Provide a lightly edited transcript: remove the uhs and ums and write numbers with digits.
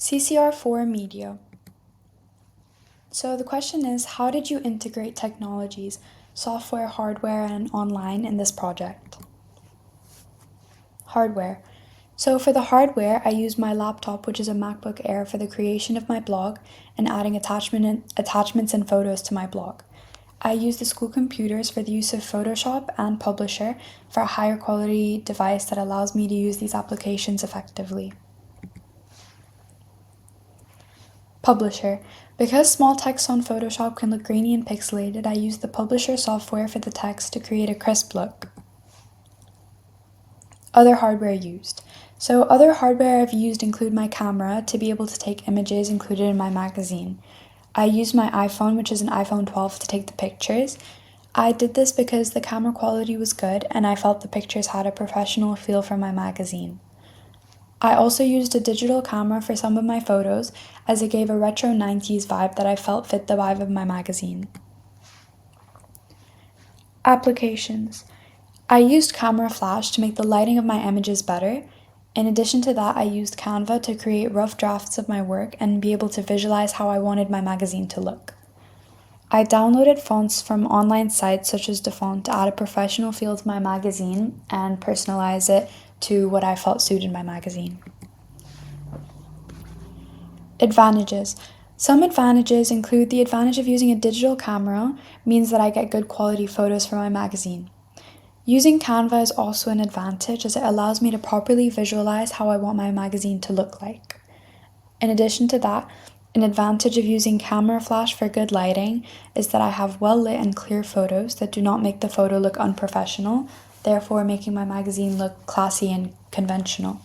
CCR4 Media. So the question is, how did you integrate technologies, software, hardware, and online in this project? Hardware. So for the hardware, I used my laptop, which is a MacBook Air, for the creation of my blog and adding attachments and photos to my blog. I used the school computers for the use of Photoshop and Publisher for a higher quality device that allows me to use these applications effectively. Publisher. Because small text on Photoshop can look grainy and pixelated, I use the Publisher software for the text to create a crisp look. Other hardware used. So other hardware I've used include my camera to be able to take images included in my magazine. I used my iPhone, which is an iPhone 12, to take the pictures. I did this because the camera quality was good and I felt the pictures had a professional feel for my magazine. I also used a digital camera for some of my photos as it gave a retro 90s vibe that I felt fit the vibe of my magazine. Applications. I used Camera Flash to make the lighting of my images better. In addition to that, I used Canva to create rough drafts of my work and be able to visualize how I wanted my magazine to look. I downloaded fonts from online sites such as DaFont to add a professional feel to my magazine and personalize it to what I felt suited my magazine. Advantages. Some advantages include the advantage of using a digital camera means that I get good quality photos for my magazine. Using Canva is also an advantage as it allows me to properly visualize how I want my magazine to look like. In addition to that, an advantage of using Camera Flash for good lighting is that I have well lit and clear photos that do not make the photo look unprofessional, therefore making my magazine look classy and conventional.